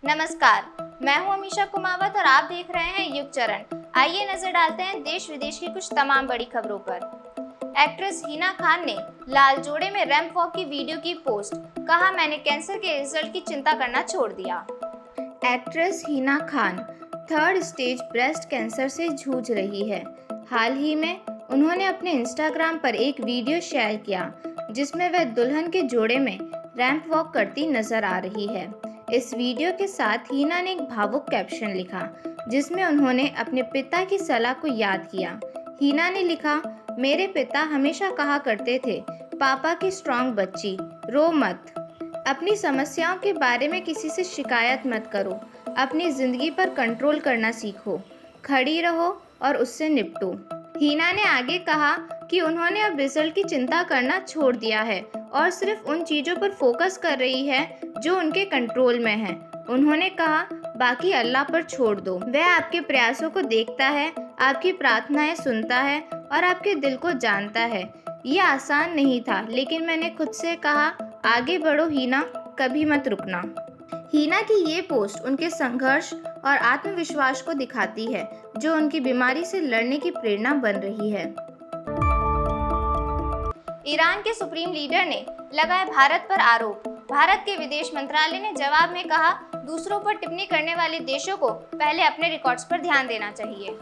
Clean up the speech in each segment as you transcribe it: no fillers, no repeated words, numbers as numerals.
नमस्कार, मैं हूं अमीशा कुमावत और आप देख रहे हैं युग चरण। आइए नजर डालते हैं देश विदेश की कुछ तमाम बड़ी खबरों पर। एक्ट्रेस हिना खान ने लाल जोड़े में रैंप वॉक की वीडियो की पोस्ट, कहा मैंने कैंसर के रिजल्ट की चिंता करना छोड़ दिया। Actress Hina Khan 3rd stage breast cancer से जूझ रही है। हाल ही में उन्होंने अपने इंस्टाग्राम पर एक वीडियो शेयर किया जिसमें वह दुल्हन के जोड़े में रैंप वॉक करती नजर आ रही है। इस वीडियो के साथ हिना ने एक भावुक कैप्शन लिखा जिसमें उन्होंने अपने पिता की सलाह को याद किया। हिना ने लिखा, मेरे पिता हमेशा कहा करते थे, पापा की स्ट्रॉन्ग बच्ची, रो मत, अपनी समस्याओं के बारे में किसी से शिकायत मत करो, अपनी जिंदगी पर कंट्रोल करना सीखो, खड़ी रहो और उससे निपटो। हिना ने आगे कहा कि उन्होंने अब रिजल्ट की चिंता करना छोड़ दिया है और सिर्फ उन चीज़ों पर फोकस कर रही है जो उनके कंट्रोल में है। उन्होंने कहा, बाकी अल्लाह पर छोड़ दो, वह आपके प्रयासों को देखता है, आपकी प्रार्थनाएं सुनता है और आपके दिल को जानता है। ये आसान नहीं था, लेकिन मैंने खुद से कहा, आगे बढ़ो हिना, कभी मत रुकना। हिना की ये पोस्ट उनके संघर्ष और आत्मविश्वास को दिखाती है, जो उनकी बीमारी से लड़ने की प्रेरणा बन रही है। ईरान के सुप्रीम लीडर ने लगाए भारत पर आरोप। भारत के विदेश मंत्रालय ने जवाब में कहा, दूसरों पर टिप्पणी करने वाले देशों को पहले अपने रिकॉर्ड्स पर ध्यान देना चाहिए।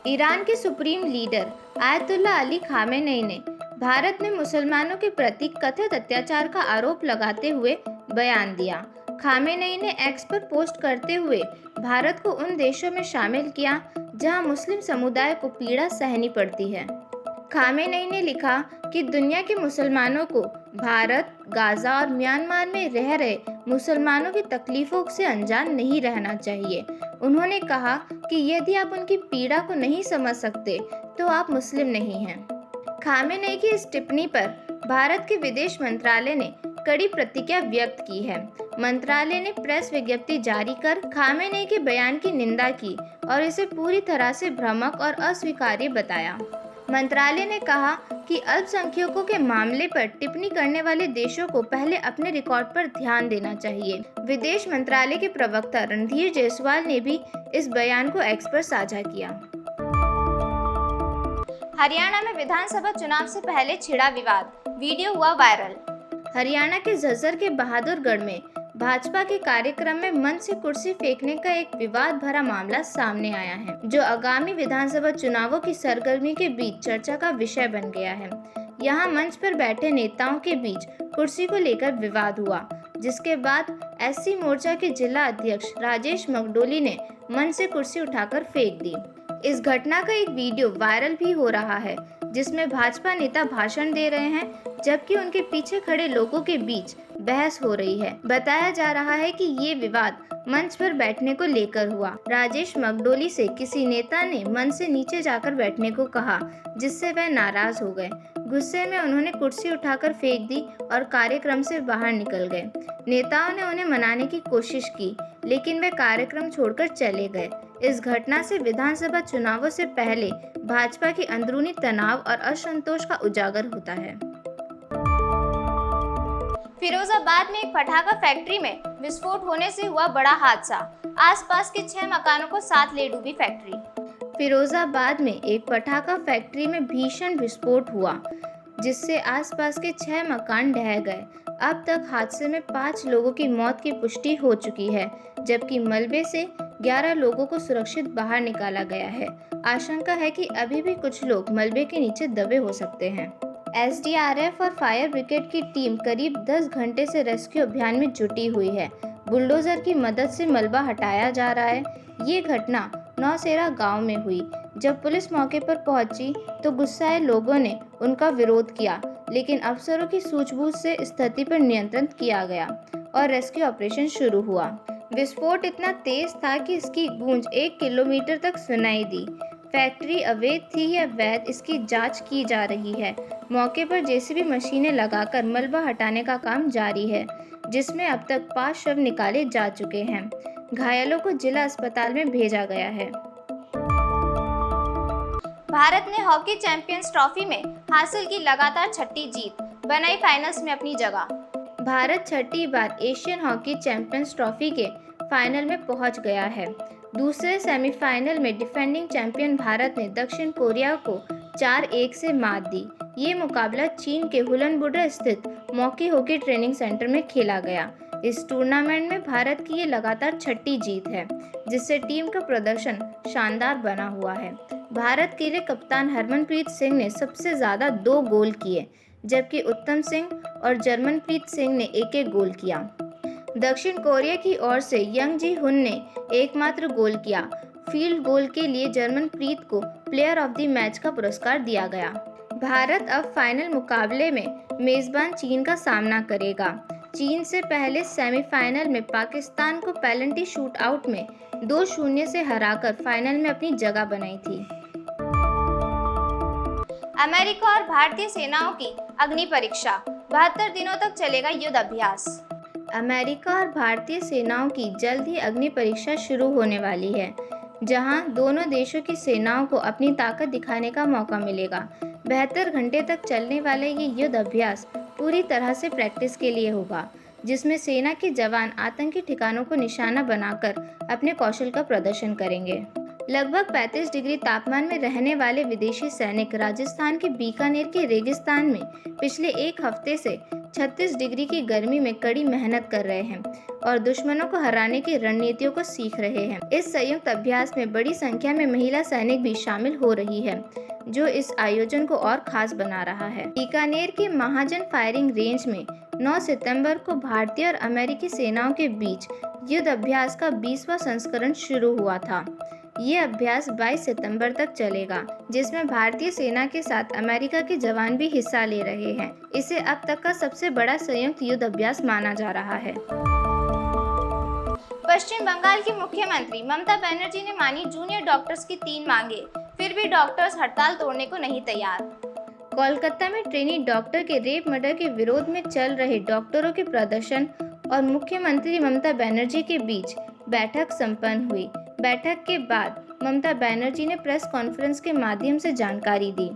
ईरान के supreme leader ayatollah Ali Khamenei ने भारत में मुसलमानों के प्रति कथित अत्याचार का आरोप लगाते हुए बयान दिया। खामेनेई ने एक्स पर पोस्ट करते हुए भारत को उन देशों में शामिल किया जहां मुस्लिम समुदाय को पीड़ा सहनी पड़ती है। खामेनेई ने लिखा कि दुनिया के मुसलमानों को भारत, गाजा और म्यांमार में रह रहे मुसलमानों की तकलीफों से अनजान नहीं रहना चाहिए। उन्होंने कहा कि यदि आप उनकी पीड़ा को नहीं समझ सकते तो आप मुस्लिम नहीं हैं। खामेनेई की इस टिप्पणी पर भारत के विदेश मंत्रालय ने कड़ी प्रतिक्रिया व्यक्त की है। मंत्रालय ने प्रेस विज्ञप्ति जारी कर खामेनेई के बयान की निंदा की और इसे पूरी तरह से भ्रामक और अस्वीकार्य बताया। मंत्रालय ने कहा कि अल्पसंख्यकों के मामले पर टिप्पणी करने वाले देशों को पहले अपने रिकॉर्ड पर ध्यान देना चाहिए। विदेश मंत्रालय के प्रवक्ता रणधीर जायसवाल ने भी इस बयान को एक्स पर साझा किया। हरियाणा में विधानसभा चुनाव से पहले छिड़ा विवाद, वीडियो हुआ वायरल। हरियाणा के झज्जर के बहादुरगढ़ में भाजपा के कार्यक्रम में मंच से कुर्सी फेंकने का एक विवाद भरा मामला सामने आया है, जो आगामी विधानसभा चुनावों की सरगर्मी के बीच चर्चा का विषय बन गया है। यहाँ मंच पर बैठे नेताओं के बीच कुर्सी को लेकर विवाद हुआ, जिसके बाद एससी मोर्चा के जिला अध्यक्ष राजेश मगडोली ने मंच से कुर्सी उठाकर फेंक दी। इस घटना का एक वीडियो वायरल भी हो रहा है, जिसमें भाजपा नेता भाषण दे रहे हैं, जबकि उनके पीछे खड़े लोगों के बीच बहस हो रही है। बताया जा रहा है कि ये विवाद मंच पर बैठने को लेकर हुआ। राजेश मगडोली से किसी नेता ने मंच से नीचे जाकर बैठने को कहा, जिससे वह नाराज हो गए। गुस्से में उन्होंने कुर्सी उठाकर फेंक दी और कार्यक्रम से बाहर निकल गए। नेताओं ने उन्हें मनाने की कोशिश की, लेकिन वे कार्यक्रम छोड़कर चले गए। इस घटना से विधानसभा चुनावों से पहले भाजपा की अंदरूनी तनाव और असंतोष का उजागर होता है। फिरोजाबाद में एक पटाखा फैक्ट्री में विस्फोट होने से हुआ बड़ा हादसा, आसपास के 6 मकानों को साथ ले डूबी फैक्ट्री। फिरोजाबाद में एक पटाखा फैक्ट्री में भीषण विस्फोट हुआ, जिससे आसपास के 6 मकान ढह गए। अब तक हादसे में 5 लोगों की मौत की पुष्टि हो चुकी है, जबकि मलबे से 11 लोगों को सुरक्षित बाहर निकाला गया है। आशंका है कि अभी भी कुछ लोग मलबे के नीचे दबे हो सकते हैं। एसडीआरएफ और फायर ब्रिगेड की टीम करीब 10 घंटे से रेस्क्यू अभियान में जुटी हुई है। बुलडोजर की मदद से मलबा हटाया जा रहा है। ये घटना नौसेरा गांव में हुई। जब पुलिस मौके पर पहुंची तो गुस्साए लोगों ने उनका विरोध किया, लेकिन अफसरों की सूझबूझ से स्थिति पर नियंत्रण किया गया और रेस्क्यू ऑपरेशन शुरू हुआ। विस्फोट इतना तेज था कि इसकी गूंज 1 किलोमीटर तक सुनाई दी। फैक्ट्री अवैध थी या वैध, इसकी जांच की जा रही है। मौके पर जेसीबी मशीनें लगाकर मलबा हटाने का काम जारी है, जिसमें अब तक 5 शव निकाले जा चुके हैं। घायलों को जिला अस्पताल में भेजा गया है। भारत ने हॉकी चैंपियंस ट्रॉफी में हासिल की लगातार 6ठी जीत, बनाई फाइनल्स में अपनी जगह। भारत छठी बार एशियन हॉकी चैंपियंस ट्रॉफी के फाइनल में पहुंच गया है। दूसरे सेमीफाइनल में डिफेंडिंग चैंपियन भारत ने दक्षिण कोरिया को 4-1 से मात दी। ये मुकाबला चीन के हुलन-बुडर स्थित मॉकी हॉकी ट्रेनिंग सेंटर में खेला गया। इस टूर्नामेंट में भारत की ये लगातार छठी जीत है, जिससे टीम का प्रदर्शन शानदार बना हुआ है। भारत के लिए कप्तान हरमनप्रीत सिंह ने सबसे ज़्यादा 2 गोल किए, जबकि उत्तम सिंह और जर्मनप्रीत सिंह ने 1-1 गोल किया। दक्षिण कोरिया की ओर से यंग जी हुन ने एकमात्र गोल किया। फील्ड गोल के लिए जर्मनप्रीत को प्लेयर ऑफ द मैच का पुरस्कार दिया गया। भारत अब फाइनल मुकाबले में मेजबान चीन का सामना करेगा। चीन से पहले सेमीफाइनल में पाकिस्तान को पेनल्टी शूटआउट में 2-0 से हराकर फाइनल में अपनी जगह बनाई थी। अमेरिका और भारतीय सेनाओं की अग्नि परीक्षा, 72 दिनों तक चलेगा युद्ध अभ्यास। अमेरिका और भारतीय सेनाओं की जल्द ही अग्नि परीक्षा शुरू होने वाली है, जहां दोनों देशों की सेनाओं को अपनी ताकत दिखाने का मौका मिलेगा। 72 घंटे तक चलने वाले ये युद्ध अभ्यास पूरी तरह से प्रैक्टिस के लिए होगा, जिसमें सेना के जवान आतंकी ठिकानों को निशाना बनाकर अपने कौशल का प्रदर्शन करेंगे। लगभग 35 डिग्री तापमान में रहने वाले विदेशी सैनिक राजस्थान के बीकानेर के रेगिस्तान में पिछले 1 हफ्ते से 36 डिग्री की गर्मी में कड़ी मेहनत कर रहे हैं और दुश्मनों को हराने की रणनीतियों को सीख रहे हैं। इस संयुक्त अभ्यास में बड़ी संख्या में महिला सैनिक भी शामिल हो रही है, जो इस आयोजन को और खास बना रहा है। बीकानेर के महाजन फायरिंग रेंज में 9 सितंबर को भारतीय और अमेरिकी सेनाओं के बीच युद्ध अभ्यास का 20वां संस्करण शुरू हुआ था। ये अभ्यास 22 सितंबर तक चलेगा, जिसमें भारतीय सेना के साथ अमेरिका के जवान भी हिस्सा ले रहे हैं। इसे अब तक का सबसे बड़ा संयुक्त युद्ध अभ्यास माना जा रहा है। पश्चिम बंगाल की मुख्यमंत्री ममता बनर्जी ने मानी जूनियर डॉक्टर्स की 3 मांगे, फिर भी डॉक्टर्स हड़ताल तोड़ने को नहीं तैयार। कोलकाता में ट्रेनी डॉक्टर के रेप मर्डर के विरोध में चल रहे डॉक्टरों के प्रदर्शन और मुख्यमंत्री ममता बनर्जी के बीच बैठक संपन्न हुई। बैठक के बाद ममता बनर्जी ने प्रेस कॉन्फ्रेंस के माध्यम से जानकारी दी।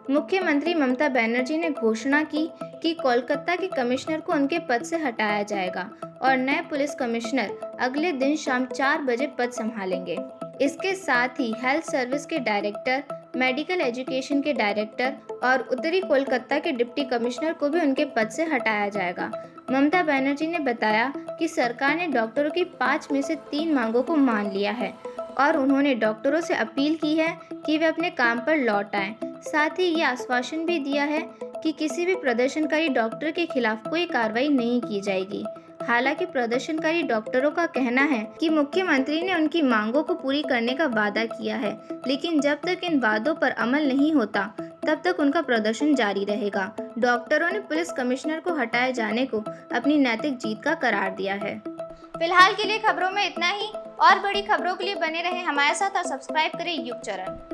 मुख्यमंत्री ममता बनर्जी ने घोषणा की कि कोलकाता के कमिश्नर को उनके पद से हटाया जाएगा और नए पुलिस कमिश्नर अगले दिन शाम 4 बजे पद संभालेंगे। इसके साथ ही हेल्थ सर्विस के डायरेक्टर, मेडिकल एजुकेशन के डायरेक्टर और उत्तरी कोलकाता के डिप्टी कमिश्नर को भी उनके पद से हटाया जाएगा। ममता बनर्जी ने बताया कि सरकार ने डॉक्टरों की 5 में से 3 मांगों को मान लिया है और उन्होंने डॉक्टरों से अपील की है कि वे अपने काम पर लौट आएं। साथ ही ये आश्वासन भी दिया है कि किसी भी प्रदर्शनकारी डॉक्टर के खिलाफ कोई कार्रवाई नहीं की जाएगी। हालांकि प्रदर्शनकारी डॉक्टरों का कहना है कि मुख्यमंत्री ने उनकी मांगों को पूरी करने का वादा किया है, लेकिन जब तक इन वादों पर अमल नहीं होता तब तक उनका प्रदर्शन जारी रहेगा। डॉक्टरों ने पुलिस कमिश्नर को हटाए जाने को अपनी नैतिक जीत का करार दिया है। फिलहाल के लिए खबरों में इतना ही। और बड़ी खबरों के लिए बने रहें हमारे साथ और सब्सक्राइब करें युग चरण।